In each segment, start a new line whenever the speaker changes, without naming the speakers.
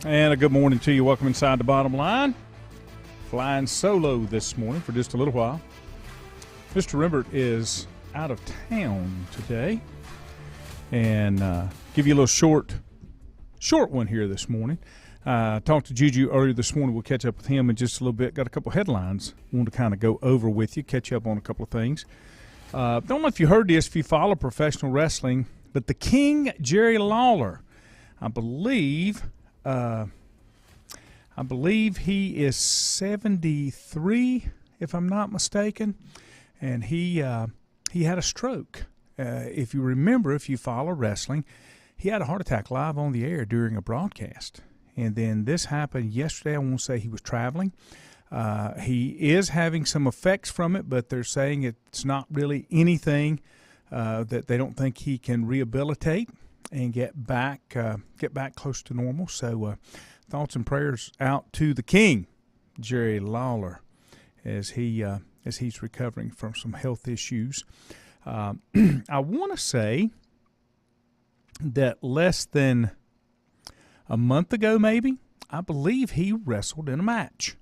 And a good morning to you. Welcome inside the bottom line. Flying solo this morning for just a little while. Mr. Rembert is out of town today. And give you a little short one here this morning. Talked to Juju earlier this morning. We'll catch up with him in just a little bit. Got a couple headlines I want to kind of go over with you, catch up on a couple of things. Don't know if you heard this, if you follow professional wrestling, but the King, Jerry Lawler, I believe he is 73, if I'm not mistaken, and he had a stroke. If you remember, if you follow wrestling, he had a heart attack live on the air during a broadcast. And then this happened yesterday. I won't say he was traveling. He is having some effects from it, but they're saying it's not really anything that they don't think he can rehabilitate and get back close to normal. So thoughts and prayers out to the King, Jerry Lawler, as he's recovering from some health issues. I want to say that less than a month ago, maybe, I believe he wrestled in a match.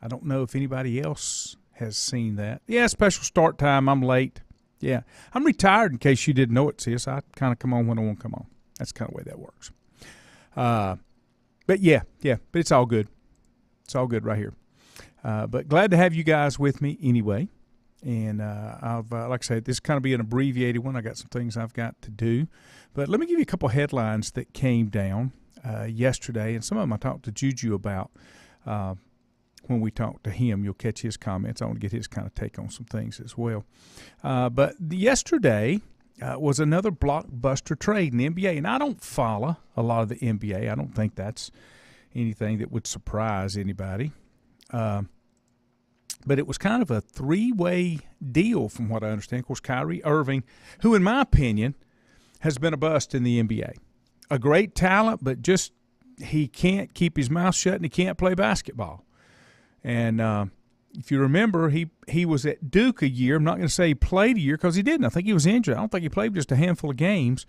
I don't know if anybody else has seen that. Yeah, special start time. I'm late. Yeah, I'm retired in case you didn't know it, sis. I kind of come on when I want to come on. That's kind of the way that works. But yeah, but it's all good. It's all good right here. But glad to have you guys with me anyway. And I've, like I said, this is kind of be an abbreviated one. I got some things I've got to do. But let me give you a couple headlines that came down yesterday. And some of them I talked to Juju about when we talked to him. You'll catch his comments. I want to get his kind of take on some things as well. But yesterday was another blockbuster trade in the NBA. And I don't follow a lot of the NBA. I don't think that's anything that would surprise anybody. But it was kind of a three-way deal from what I understand. Of course, Kyrie Irving, who in my opinion has been a bust in the NBA. A great talent, but just he can't keep his mouth shut and he can't play basketball. And if you remember, he was at Duke a year. I'm not going to say he played a year because he didn't. I think he was injured. I don't think he played just a handful of games.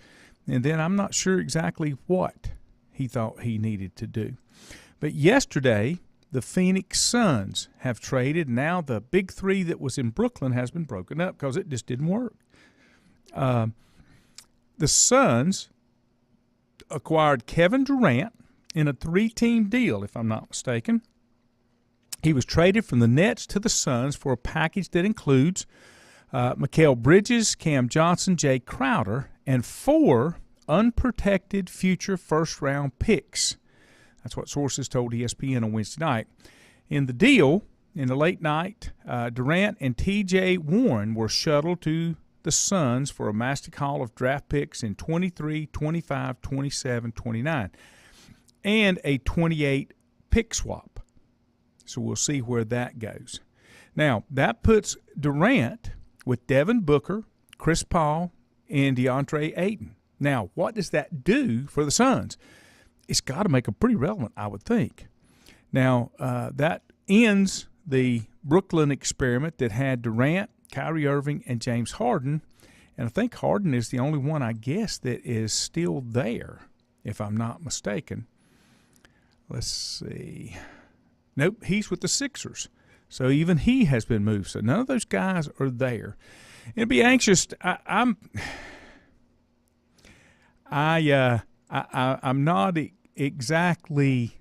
And then I'm not sure exactly what he thought he needed to do. But yesterday, the Phoenix Suns have traded. Now the big three that was in Brooklyn has been broken up because it just didn't work. The Suns acquired Kevin Durant in a 3-team deal, if I'm not mistaken. He was traded from the Nets to the Suns for a package that includes Mikal Bridges, Cam Johnson, Jay Crowder, and 4 unprotected future first-round picks. That's what sources told ESPN on Wednesday night. In the deal, in the late night, Durant and T.J. Warren were shuttled to the Suns for a mastic haul of draft picks in 23, 25, 27, 29, and a 28 pick swap. So we'll see where that goes. Now, that puts Durant with Devin Booker, Chris Paul, and DeAndre Ayton. Now, what does that do for the Suns? It's got to make them pretty relevant, I would think. Now, that ends the Brooklyn experiment that had Durant, Kyrie Irving, and James Harden. And I think Harden is the only one, I guess, that is still there, if I'm not mistaken. Let's see. Nope, he's with the Sixers. So even he has been moved. So none of those guys are there. It'd be anxious. I'm not exactly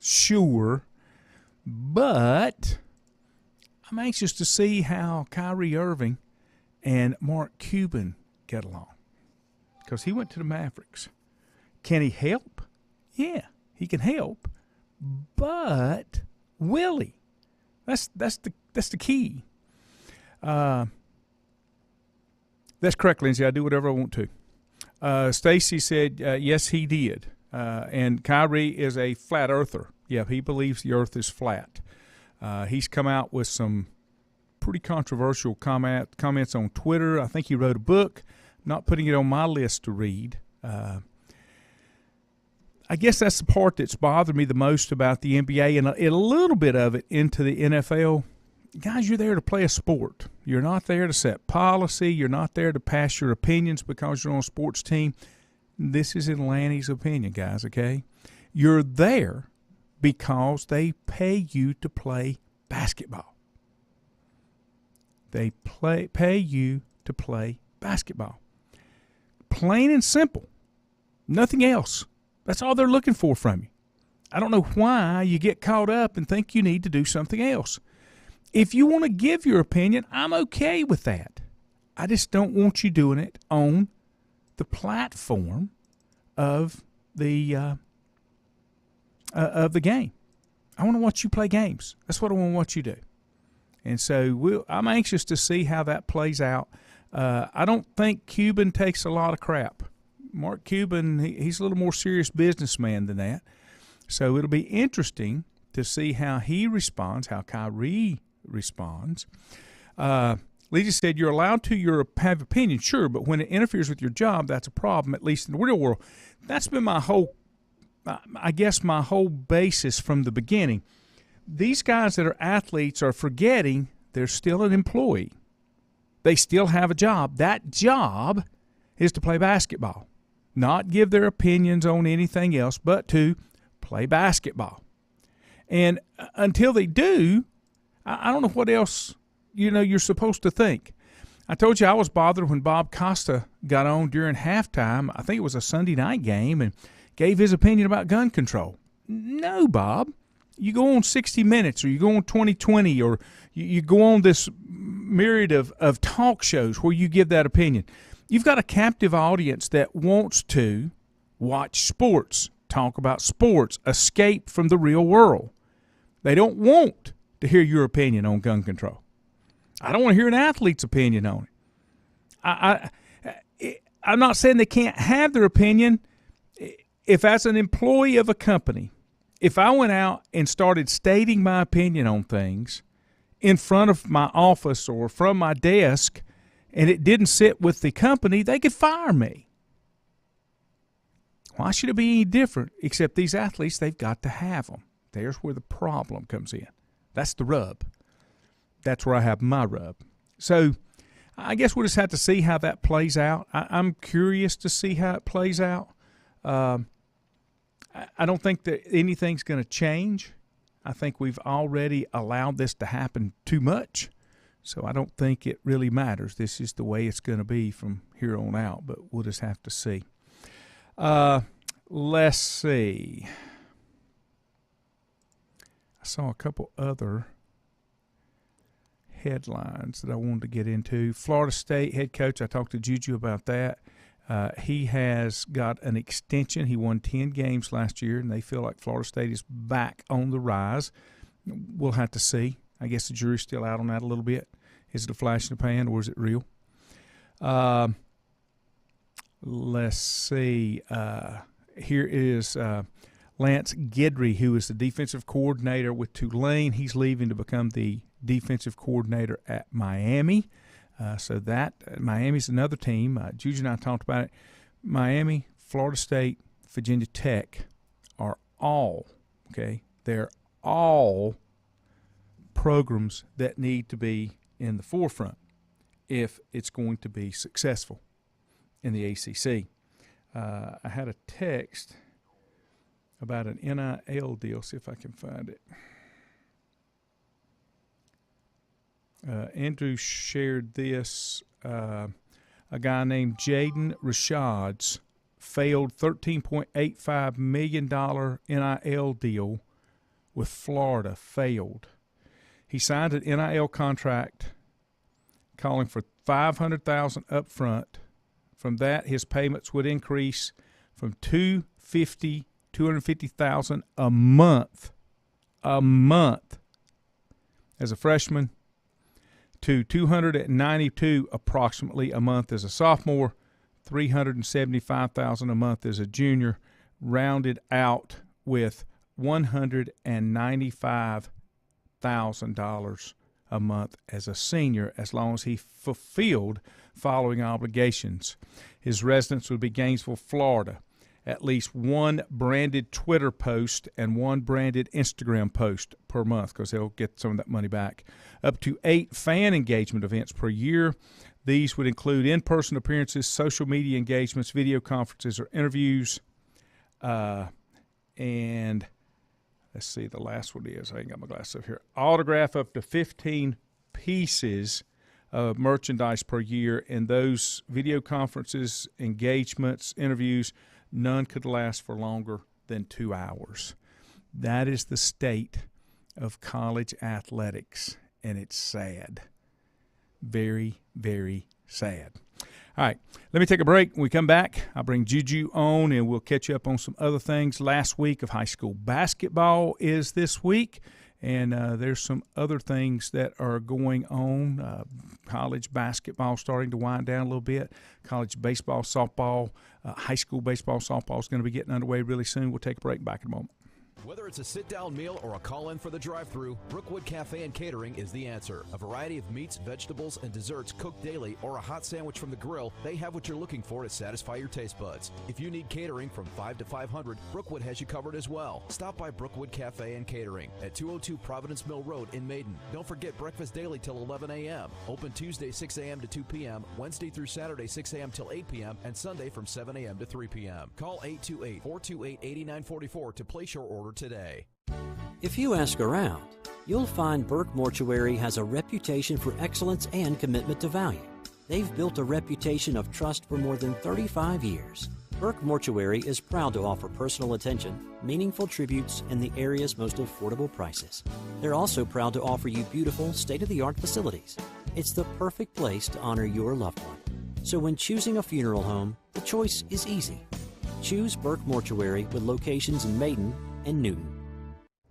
sure, but I'm anxious to see how Kyrie Irving and Mark Cuban get along because he went to the Mavericks. Can he help? Yeah, he can help, but will he? That's the key. That's correct, Lindsay. I do whatever I want to. Stacy said, yes, he did. And Kyrie is a flat earther. Yeah, he believes the earth is flat. He's come out with some pretty controversial comments on Twitter. I think he wrote a book. Not putting it on my list to read. I guess that's the part that's bothered me the most about the NBA and a little bit of it into the NFL. Guys, you're there to play a sport. You're not there to set policy. You're not there to pass your opinions because you're on a sports team. This is in Lanny's opinion, guys, okay? You're there because they pay you to play basketball. They pay you to play basketball. Plain and simple. Nothing else. That's all they're looking for from you. I don't know why you get caught up and think you need to do something else. If you want to give your opinion, I'm okay with that. I just don't want you doing it on the platform of the game. I want to watch you play games. That's what I want to watch you do. And so I'm anxious to see how that plays out. I don't think Cuban takes a lot of crap. Mark Cuban, he's a little more serious businessman than that. So it'll be interesting to see how he responds, how Kyrie responds. Lee just said, you're allowed to have opinion, sure, but when it interferes with your job, that's a problem, at least in the real world. That's been my whole basis from the beginning. These guys that are athletes are forgetting they're still an employee. They still have a job. That job is to play basketball, not give their opinions on anything else, but to play basketball. And until they do, I don't know what else you're supposed to think. I told you I was bothered when Bob Costa got on during halftime. I think it was a Sunday night game, and gave his opinion about gun control. No, Bob. You go on 60 Minutes, or you go on 2020, or you go on this myriad of talk shows where you give that opinion. You've got a captive audience that wants to watch sports, talk about sports, escape from the real world. They don't want to hear your opinion on gun control. I don't want to hear an athlete's opinion on it. I'm not saying they can't have their opinion. If as an employee of a company, if I went out and started stating my opinion on things in front of my office or from my desk, and it didn't sit with the company, they could fire me. Why should it be any different? Except these athletes, they've got to have them. There's where the problem comes in. That's the rub. That's where I have my rub. So I guess we'll just have to see how that plays out. I'm curious to see how it plays out. I don't think that anything's going to change. I think we've already allowed this to happen too much, so I don't think it really matters. This is the way it's going to be from here on out, but we'll just have to see. Let's see. I saw a couple other headlines that I wanted to get into. Florida State head coach, I talked to Juju about that. He has got an extension. He won 10 games last year, and they feel like Florida State is back on the rise. We'll have to see. I guess the jury's still out on that a little bit. Is it a flash in the pan, or is it real? Let's see. Here is Lance Guidry, who is the defensive coordinator with Tulane. He's leaving to become the defensive coordinator at Miami. So that Miami's another team. Juju and I talked about it. Miami, Florida State, Virginia Tech are all, they're all programs that need to be in the forefront if it's going to be successful in the ACC. I had a text about an NIL deal. See if I can find it. Andrew shared this. A guy named Jaden Rashad's failed $13.85 million NIL deal with Florida. Failed. He signed an NIL contract calling for $500,000 up front. From that, his payments would increase from $250,000 a month as a freshman to $292 approximately a month as a sophomore, $375,000 a month as a junior, rounded out with $195,000 a month as a senior, as long as he fulfilled following obligations. His residence would be Gainesville, Florida. At least one branded Twitter post and one branded Instagram post per month, because they'll get some of that money back. Up to 8 fan engagement events per year. These would include in-person appearances, social media engagements, video conferences, or interviews. And let's see, the last one is, I ain't got my glasses up here, autograph up to 15 pieces of merchandise per year. And those video conferences, engagements, interviews, none could last for longer than 2 hours. That is the state of college athletics, and it's sad. Very, very sad. All right, let me take a break. When we come back, I'll bring Juju on, and we'll catch you up on some other things. Last week of high school basketball is this week, and there's some other things that are going on. College basketball starting to wind down a little bit. College baseball, softball, high school baseball, softball is going to be getting underway really soon. We'll take a break. Back in a moment.
Whether it's a sit-down meal or a call-in for the drive-thru, Brookwood Cafe and Catering is the answer. A variety of meats, vegetables, and desserts cooked daily, or a hot sandwich from the grill, they have what you're looking for to satisfy your taste buds. If you need catering from 5 to 500, Brookwood has you covered as well. Stop by Brookwood Cafe and Catering at 202 Providence Mill Road in Maiden. Don't forget breakfast daily till 11 a.m. Open Tuesday 6 a.m. to 2 p.m., Wednesday through Saturday 6 a.m. till 8 p.m., and Sunday from 7 a.m. to 3 p.m. Call 828-428-8944 to place your order today.
If you ask around, you'll find Burke Mortuary has a reputation for excellence and commitment to value. They've built a reputation of trust for more than 35 years. Burke Mortuary is proud to offer personal attention, meaningful tributes, and the area's most affordable prices. They're also proud to offer you beautiful, state-of-the-art facilities. It's the perfect place to honor your loved one. So when choosing a funeral home, the choice is easy. Choose Burke Mortuary with locations in Maiden and Newton.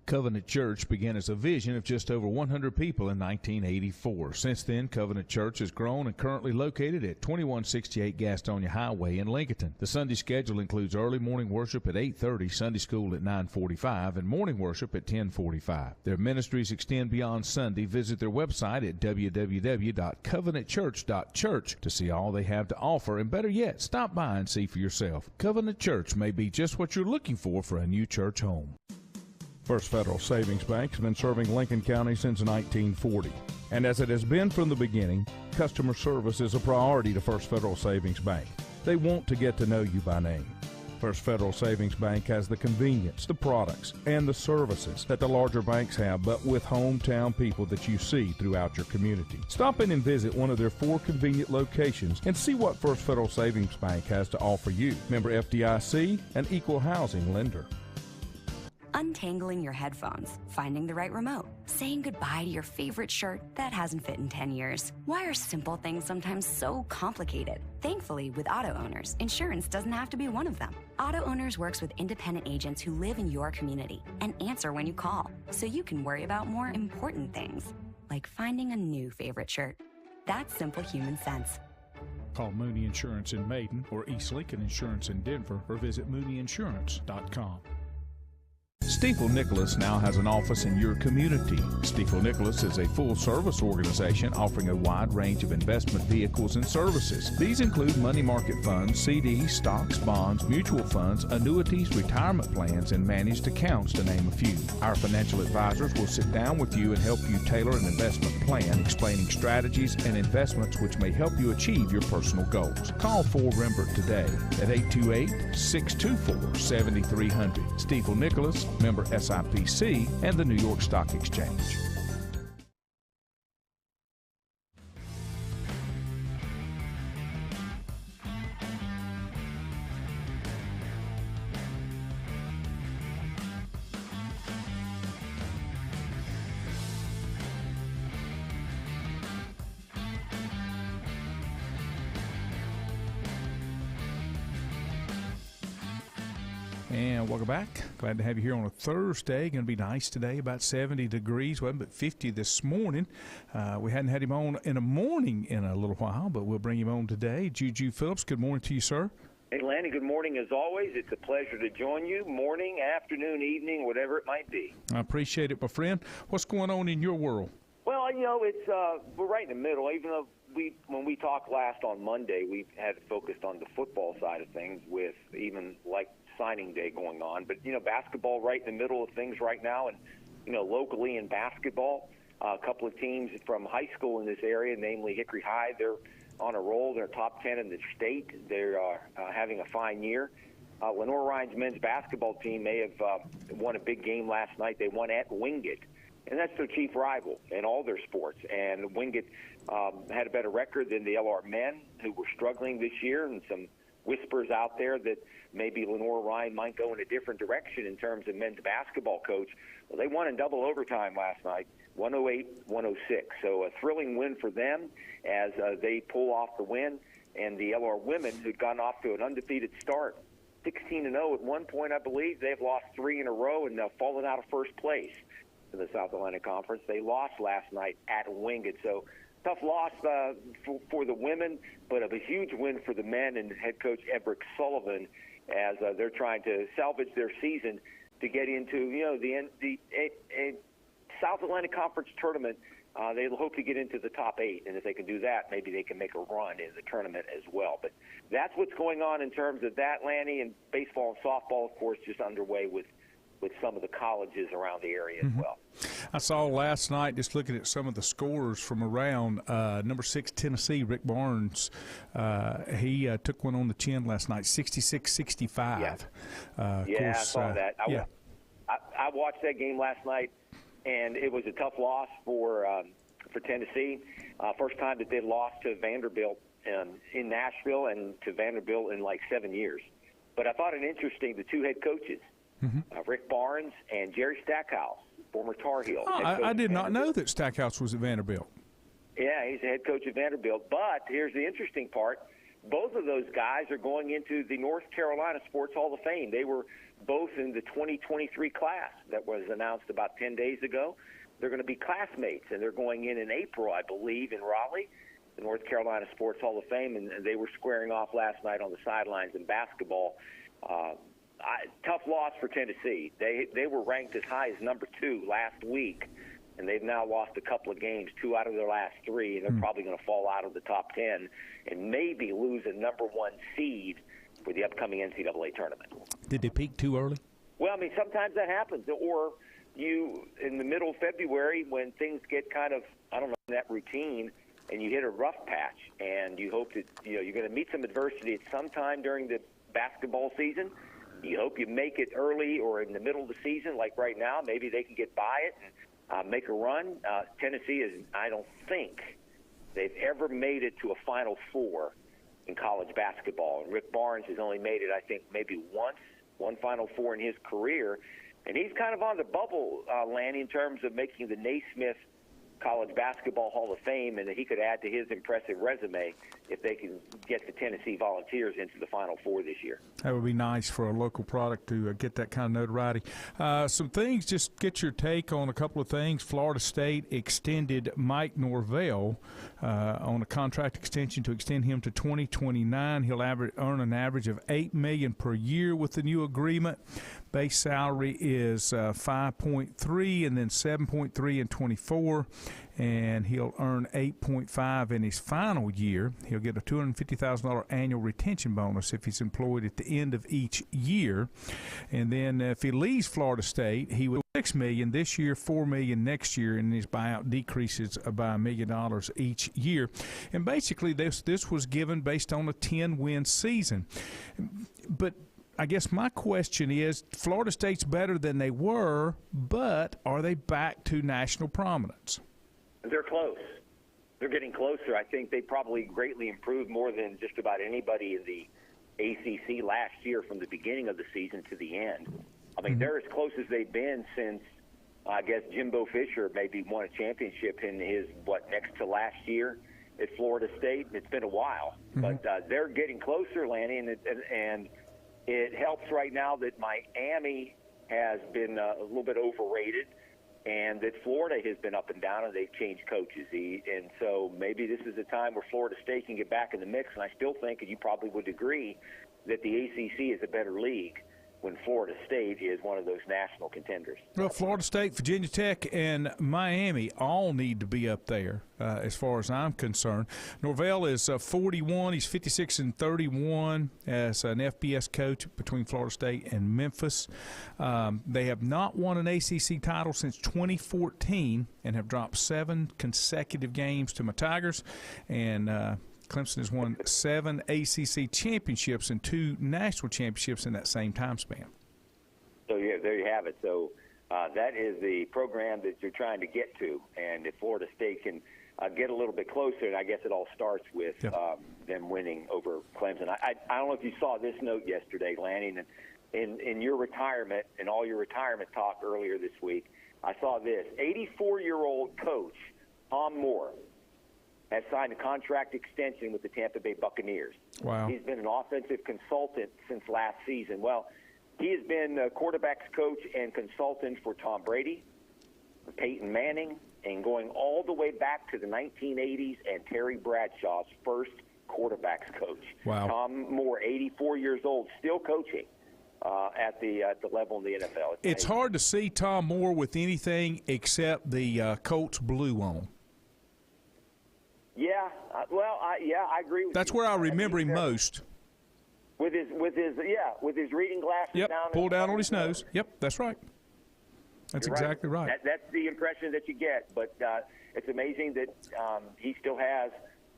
Covenant Church began as a vision of just over 100 people in 1984. Since then, Covenant Church has grown and currently located at 2168 Gastonia Highway in Lincoln. The Sunday schedule includes early morning worship at 8:30, Sunday school at 9:45, and morning worship at 10:45. Their ministries extend beyond Sunday. Visit their website at www.covenantchurch.church to see all they have to offer, and better yet, stop by and see for yourself. Covenant Church may be just what you're looking for a new church home.
First Federal Savings Bank has been serving Lincoln County since 1940. And as it has been from the beginning, customer service is a priority to First Federal Savings Bank. They want to get to know you by name. First Federal Savings Bank has the convenience, the products, and the services that the larger banks have, but with hometown people that you see throughout your community. Stop in and visit one of their 4 convenient locations and see what First Federal Savings Bank has to offer you. Member FDIC, an equal housing lender.
Untangling your headphones, finding the right remote, saying goodbye to your favorite shirt that hasn't fit in 10 years. Why are simple things sometimes so complicated? Thankfully, with Auto Owners, insurance doesn't have to be one of them. Auto Owners works with independent agents who live in your community and answer when you call, so you can worry about more important things, like finding a new favorite shirt. That's simple human sense.
Call Mooney Insurance in Maiden or East Lincoln Insurance in Denver, or visit mooneyinsurance.com.
Stifel Nicholas now has an office in your community. Stifel Nicholas is a full-service organization offering a wide range of investment vehicles and services. These include money market funds, CDs, stocks, bonds, mutual funds, annuities, retirement plans, and managed accounts, to name a few. Our financial advisors will sit down with you and help you tailor an investment plan, explaining strategies and investments which may help you achieve your personal goals. Call 4Rembert today at 828-624-7300. Stifel Nicholas, member SIPC, and the New York Stock Exchange.
And welcome back. Glad to have you here on a Thursday. Going to be nice today, about 70 degrees, wasn't but 50 this morning. We hadn't had him on in the morning in a little while, but we'll bring him on today. Juju Phillips, good morning to you, sir.
Hey, Lanny, good morning as always. It's a pleasure to join you, morning, afternoon, evening, whatever it might be.
I appreciate it, my friend. What's going on in your world?
Well, it's we're right in the middle. Even though when we talked last on Monday, we had focused on the football side of things with even like signing day going on. But, basketball right in the middle of things right now. And, locally in basketball, a couple of teams from high school in this area, namely Hickory High, they're on a roll. They're top 10 in the state. They're having a fine year. Lenore Ryan's men's basketball team may have won a big game last night. They won at Wingate, and that's their chief rival in all their sports. And Wingate had a better record than the LR men, who were struggling this year, and some whispers out there that maybe Lenore Ryan might go in a different direction in terms of men's basketball coach. Well, they won in double overtime last night, 108-106. So a thrilling win for them as they pull off the win. And the LR women, who'd gone off to an undefeated start, 16-0 at one point, I believe. They've lost 3 in a row and fallen out of first place in the South Atlantic Conference. They lost last night at Wingate. So tough loss for the women, but a huge win for the men and head coach Edric Sullivan as they're trying to salvage their season to get into the South Atlantic Conference tournament. They hope to get into the top 8, and if they can do that, maybe they can make a run in the tournament as well. But that's what's going on in terms of that, Lanny, and baseball and softball, of course, just underway with some of the colleges around the area as well.
I saw last night, just looking at some of the scores from around, number 6 Tennessee, Rick Barnes, he took one on the chin last night, 66-65.
Yeah,
course,
I saw that. I watched that game last night, and it was a tough loss for Tennessee. First time that they lost to Vanderbilt in Nashville and to Vanderbilt in like 7 years. But I thought it interesting, the two head coaches, Rick Barnes and Jerry Stackhouse, former Tar Heel.
I did not know that Stackhouse was at Vanderbilt.
Yeah, he's the head coach at Vanderbilt. But here's the interesting part. Both of those guys are going into the North Carolina Sports Hall of Fame. They were both in the 2023 class that was announced about 10 days ago. They're going to be classmates, and they're going in April, I believe, in Raleigh, the North Carolina Sports Hall of Fame, and they were squaring off last night on the sidelines in basketball. Tough loss for Tennessee. They were ranked as high as number 2 last week, and they've now lost a couple of games, 2 out of their last 3, and they're probably going to fall out of the top 10 and maybe lose a number 1 seed for the upcoming NCAA tournament.
Did they peak too early?
Well, I mean, sometimes that happens. Or you, in the middle of February, when things get kind of, in that routine, and you hit a rough patch, and you hope that, you're going to meet some adversity at some time during the basketball season. You hope you make it early or in the middle of the season, like right now. Maybe they can get by it and make a run. Tennessee is, I don't think they've ever made it to a Final Four in college basketball. And Rick Barnes has only made it, I think, maybe one Final Four in his career. And he's kind of on the bubble, Lanny, in terms of making the Naismith College Basketball Hall of Fame, and that he could add to his impressive resume if they can get the Tennessee Volunteers into the Final Four this year.
That would be nice for a local product to get that kind of notoriety. Some things, just get your take on a couple of things. Florida State extended Mike Norvell on a contract extension to extend him to 2029. He'll earn an average of $8 million per year with the new agreement. Base salary is 5.3 and then 7.3 in 24, and he'll earn 8.5 in his final year. He'll get a $250,000 annual retention bonus if he's employed at the end of each year. And then if he leaves Florida State, he will $6 million this year, $4 million next year, and his buyout decreases by $1 million each year. And basically, this was given based on a 10-win season. But I guess my question is, Florida State's better than they were, but are they back to national prominence?
They're close. They're getting closer. I think they probably greatly improved more than just about anybody in the ACC last year from the beginning of the season to the end. I mean, they're as close as they've been since, I guess, Jimbo Fisher maybe won a championship in his, next to last year at Florida State. It's been a while. But they're getting closer, Lanny, and it helps right now that Miami has been a little bit overrated, and that Florida has been up and down, and they've changed coaches. And so maybe this is a time where Florida State can get back in the mix, and I still think, and you probably would agree, that the ACC is a better league when Florida State is one of those national contenders.
Well, Florida State, Virginia Tech, and Miami all need to be up there as far as I'm concerned. Norvell is 41. He's 56-31 as an FBS coach between Florida State and Memphis. They have not won an ACC title since 2014 and have dropped 7 consecutive games to my Tigers. And Clemson has won 7 ACC championships and 2 national championships in that same time span.
So yeah, there you have it. So that is the program that you're trying to get to, and if Florida State can get a little bit closer, and I guess it all starts with them winning over Clemson. I don't know if you saw this note yesterday, Lanning, and in your retirement and all your retirement talk earlier this week, I saw this. 84-year-old coach Tom Moore has signed a contract extension with the Tampa Bay Buccaneers.
Wow.
He's been an offensive consultant since last season. Well, he has been a quarterback's coach and consultant for Tom Brady, for Peyton Manning, and going all the way back to the 1980s and Terry Bradshaw's first quarterback's coach.
Wow.
Tom Moore, 84 years old, still coaching at the level in the NFL.
It's hard to see Tom Moore with anything except the Colts blue on.
Yeah, I agree with you.
That's where I remember him most.
With his reading glasses
Yep,
down.
pulled down on his nose. Yep, that's right. That's
You're
exactly right.
That's the impression that you get. But it's amazing that he still has,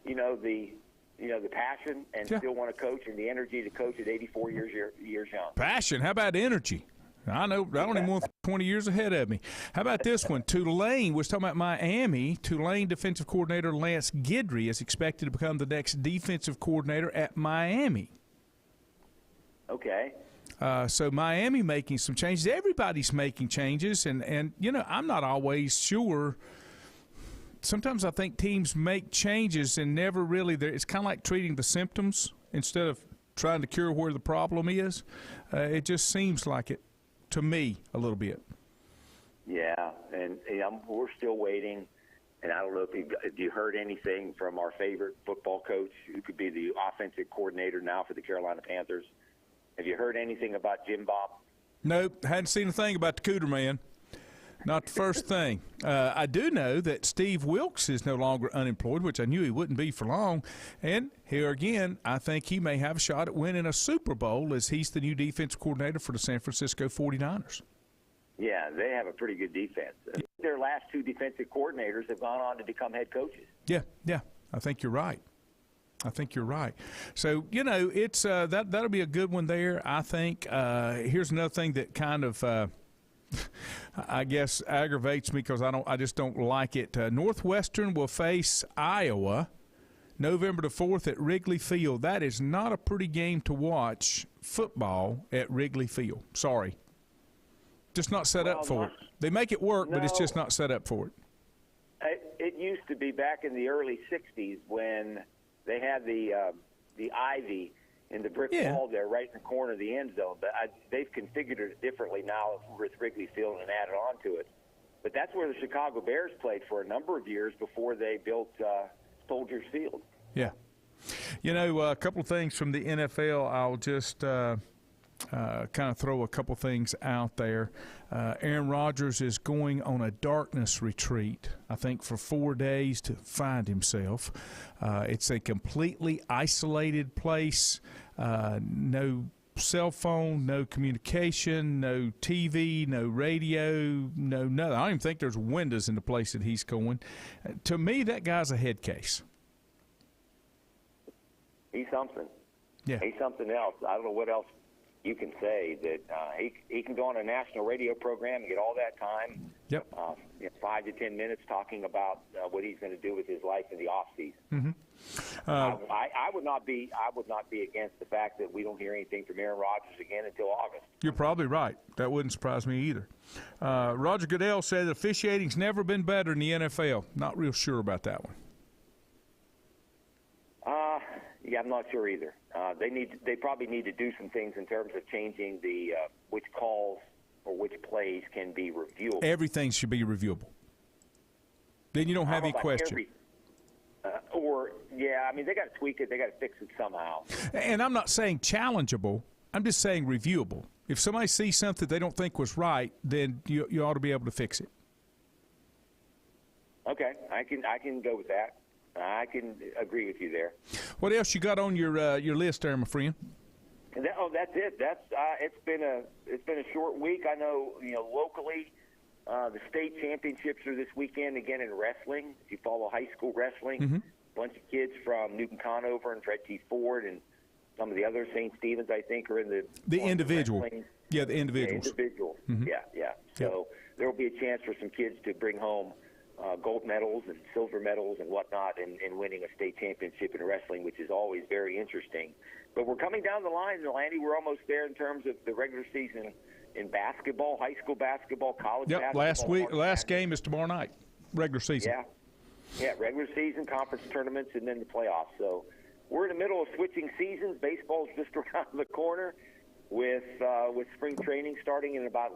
the passion and still want to coach and the energy to coach at 84 years young.
Passion. How about energy? I know. I don't even want 20 years ahead of me. How about this one? Tulane was talking about Miami. Tulane defensive coordinator Lance Guidry is expected to become the next defensive coordinator at Miami.
Okay.
So Miami making some changes. Everybody's making changes, and I'm not always sure. Sometimes I think teams make changes and never really. It's kind of like treating the symptoms instead of trying to cure where the problem is. It just seems like it to me a little bit.
Yeah, and we're still waiting. And I don't know if you heard anything from our favorite football coach, who could be the offensive coordinator now for the Carolina Panthers. Have you heard anything about Jim Bob?
Nope, hadn't seen a thing about the Cooter man. Not the first thing. I do know that Steve Wilkes is no longer unemployed, which I knew he wouldn't be for long. And here again, I think he may have a shot at winning a Super Bowl as he's the new defensive coordinator for the San Francisco 49ers.
Yeah, they have a pretty good defense. Their last 2 defensive coordinators have gone on to become head coaches.
Yeah, I think you're right. So, it's that'll be a good one there, I think. Here's another thing that kind of I guess aggravates me because I just don't like it. Northwestern will face Iowa November the 4th at Wrigley Field. That is not a pretty game to watch football at Wrigley Field. Sorry. Just not set up for it. They make it work, but it's just not set up for it.
It used to be back in the early 60s when they had the ivy in the brick wall there right in the corner of the end zone. But they've configured it differently now with Wrigley Field and added on to it. But that's where the Chicago Bears played for a number of years before they built Soldiers Field.
Yeah. A couple of things from the NFL. I'll just kind of throw a couple things out there. Aaron Rodgers is going on a darkness retreat, I think, for 4 days to find himself. It's a completely isolated place, no cell phone, no communication, no TV, no radio, no nothing. I don't even think there's windows in the place that he's going. To me, that guy's a head case.
He's something.
Yeah.
He's something else. I don't know what else you can say that he can go on a national radio program and get all that time.
Yep.
5 to 10 minutes talking about what he's going to do with his life in the off season.
Mm-hmm.
I would not be against the fact that we don't hear anything from Aaron Rodgers again until August.
You're probably right. That wouldn't surprise me either. Roger Goodell said officiating's never been better in the NFL. Not real sure about that one.
Yeah, I'm not sure either. They probably need to do some things in terms of changing the which calls or which plays can be reviewable.
Everything should be reviewable. Then you don't have any question.
They got to tweak it. They got to fix it somehow.
And I'm not saying challengeable. I'm just saying reviewable. If somebody sees something they don't think was right, then you ought to be able to fix it.
Okay, I can go with that. I can agree with you there.
What else you got on your list there, my friend?
That's it. It's been a short week. I know locally, the state championships are this weekend again in wrestling. If you follow high school wrestling, bunch of kids from Newton Conover and Fred T. Ford and some of the other St. Stephen's, I think, are in
the individual. Yeah, the individuals.
Yeah, individual. Mm-hmm. Yeah. So there will be a chance for some kids to bring home gold medals and silver medals and whatnot and winning a state championship in wrestling, which is always very interesting. But we're coming down the line, Landy. We're almost there in terms of the regular season in basketball, high school basketball, college basketball.
Last game is tomorrow night, regular season.
Yeah, regular season, conference tournaments, and then the playoffs. So we're in the middle of switching seasons. Baseball's just around the corner with spring training starting in about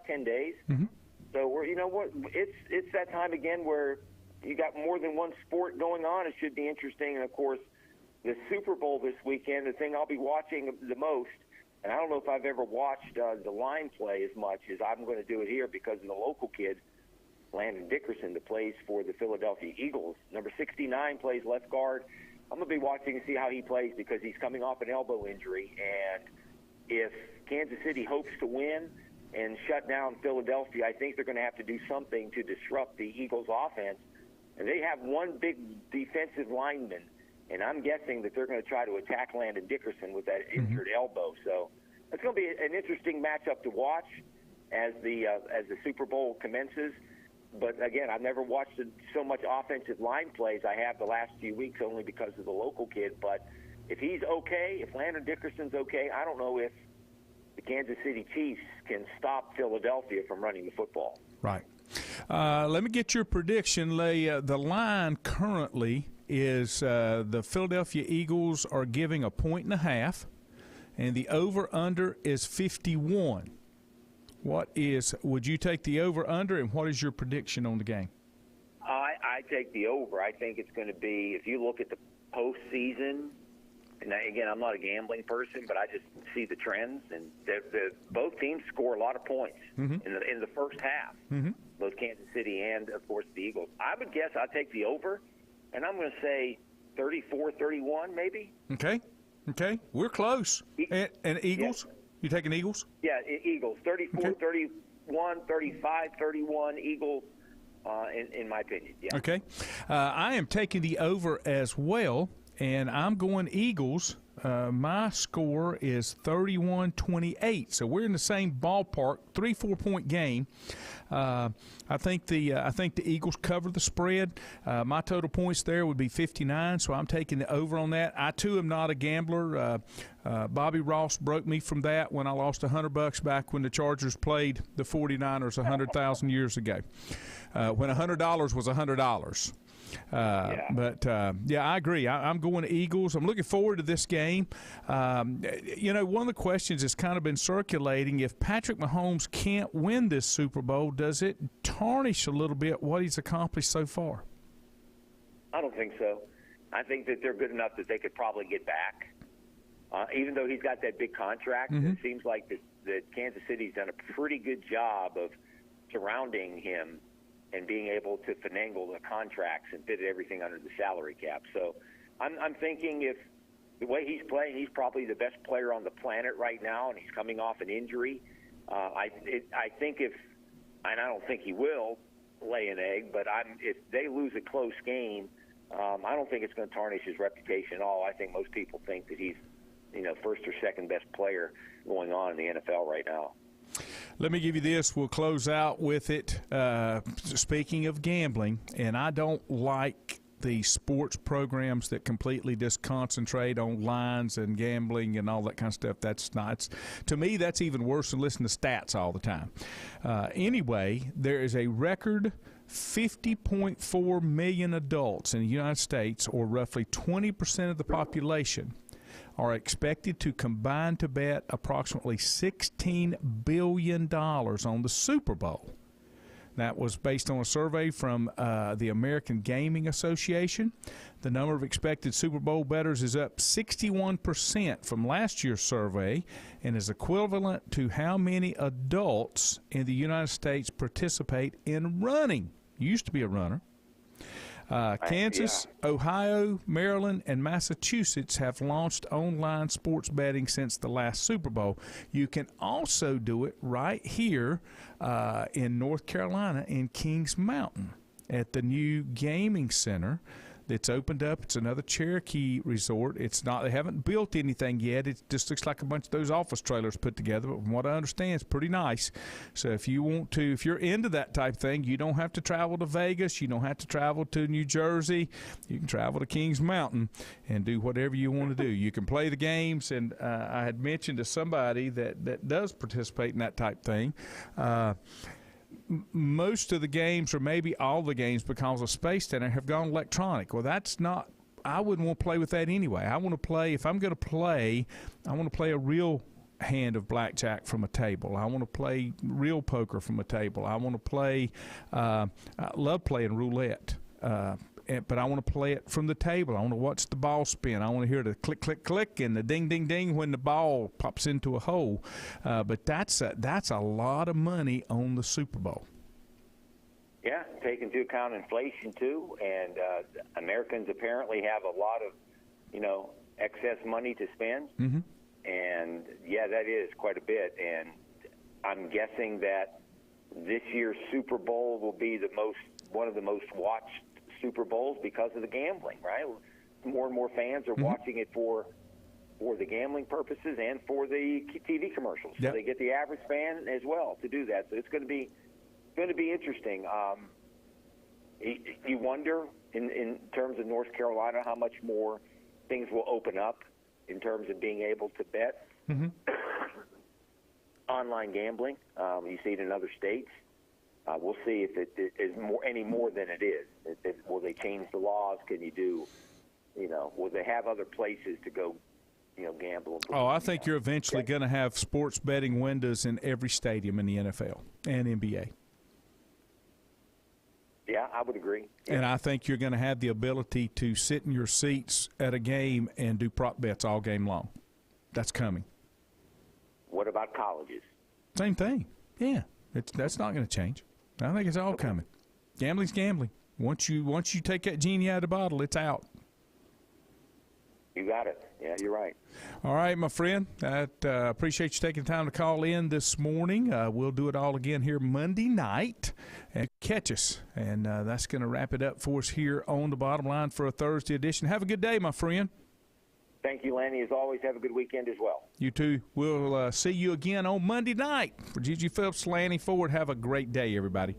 10 days. Mm-hmm. So it's that time again where you got more than one sport going on. It should be interesting. And of course, the Super Bowl this weekend, the thing I'll be watching the most, and I don't know if I've ever watched the line play as much as I'm going to do it here because of the local kid, Landon Dickerson, that plays for the Philadelphia Eagles. Number 69 plays left guard. I'm going to be watching to see how he plays because he's coming off an elbow injury. And if Kansas City hopes to win and shut down Philadelphia, I think they're going to have to do something to disrupt the Eagles' offense. And they have one big defensive lineman, and I'm guessing that they're going to try to attack Landon Dickerson with that injured elbow. So it's going to be an interesting matchup to watch as the Super Bowl commences. But, again, I've never watched so much offensive line plays I have the last few weeks only because of the local kid. But if he's okay, if Landon Dickerson's okay, I don't know if the Kansas City Chiefs can stop Philadelphia from running the football.
Right. Let me get your prediction. The line currently is the Philadelphia Eagles are giving 1.5, and the over-under is 51. Would you take the over-under, and what is your prediction on the game?
I take the over. I think it's going to be, if you look at the postseason, and again, I'm not a gambling person, but I just see the trends, and both teams score a lot of points in the first half, both Kansas City and, of course, the Eagles. I would guess I'll take the over, and I'm going to say 34-31 maybe. Okay, we're close. And Eagles? Yeah. You taking Eagles? Yeah, Eagles. 34-31, 35-31, Eagles, in my opinion. Yeah. Okay. I am taking the over as well, and I'm going Eagles. My score is 31-28, so we're in the same ballpark, 3-4 point game. I think the Eagles cover the spread. My total points there would be 59, so I'm taking the over on that. I too am not a gambler. Bobby Ross broke me from that when I lost $100 back when the Chargers played the 49ers 100,000 years ago. When $100 was $100. But I agree. I'm going to Eagles. I'm looking forward to this game. One of the questions that's kind of been circulating, if Patrick Mahomes can't win this Super Bowl, does it tarnish a little bit what he's accomplished so far? I don't think so. I think that they're good enough that they could probably get back. Even though he's got that big contract, it seems like that Kansas City's done a pretty good job of surrounding him and being able to finagle the contracts and fit everything under the salary cap. So I'm thinking if the way he's playing, he's probably the best player on the planet right now, and he's coming off an injury. I think and I don't think he will lay an egg, but if they lose a close game, I don't think it's going to tarnish his reputation at all. I think most people think that he's first or second best player going on in the NFL right now. Let me give you this. We'll close out with it. Speaking of gambling, and I don't like the sports programs that completely just concentrate on lines and gambling and all that kind of stuff. That's not, to me, that's even worse than listening to stats all the time. Anyway, there is a record 50.4 million adults in the United States, or roughly 20% of the population, are expected to combine to bet approximately $16 billion on the Super Bowl. That was based on a survey from the American Gaming Association. The number of expected Super Bowl bettors is up 61% from last year's survey and is equivalent to how many adults in the United States participate in running. You used to be a runner. Kansas, Ohio, Maryland, and Massachusetts have launched online sports betting since the last Super Bowl. You can also do it right here in North Carolina in Kings Mountain at the new gaming center
It's opened up. It's another Cherokee resort. It's not. They haven't built anything yet. It just looks like a bunch of those office trailers put together. But from what I understand, it's pretty nice. So if you're into that type of thing, you don't have to travel to Vegas. You don't have to travel to New Jersey. You can travel to Kings Mountain and do whatever you want to do. You can play the games. And I had mentioned to somebody that does participate in that type thing. Most of the games, or maybe all the games, because of Space Center, have gone electronic. Well, that's not. I wouldn't want to play with that anyway. I want to play. If I'm going to play, I want to play a real hand of blackjack from a table. I want to play real poker from a table. I want to play. I love playing roulette. But I want to play it from the table. I want to watch the ball spin. I want to hear the click, click, click, and the ding, ding, ding when the ball pops into a hole. But that's a lot of money on the Super Bowl.
Yeah, take into account inflation too, and Americans apparently have a lot of, excess money to spend.
Mm-hmm.
And yeah, that is quite a bit. And I'm guessing that this year's Super Bowl will be one of the most watched Super Bowls because of the gambling, right? More and more fans are watching it for the gambling purposes and for the TV commercials.
Yep.
So they get the average fan as well to do that. So it's going to be interesting. You wonder in terms of North Carolina how much more things will open up in terms of being able to bet online gambling. You see it in other states. We'll see if it is any more than it is. Will they change the laws? Can you do, will they have other places to go, gamble?
Oh, I think you're eventually going to have sports betting windows in every stadium in the NFL and NBA.
Yeah, I would agree.
And I think you're going to have the ability to sit in your seats at a game and do prop bets all game long. That's coming.
What about colleges?
Same thing. Yeah, that's not going to change. I think it's all coming. Gambling's gambling. Once you take that genie out of the bottle, it's out.
You got it. Yeah, you're right.
All right, my friend. I appreciate you taking the time to call in this morning. We'll do it all again here Monday night. And catch us. And that's going to wrap it up for us here on The Bottom Line for a Thursday edition. Have a good day, my friend.
Thank you, Lanny. As always, have a good weekend as well.
You too. We'll see you again on Monday night. For Gigi Phillips, Lanny Ford, have a great day, everybody.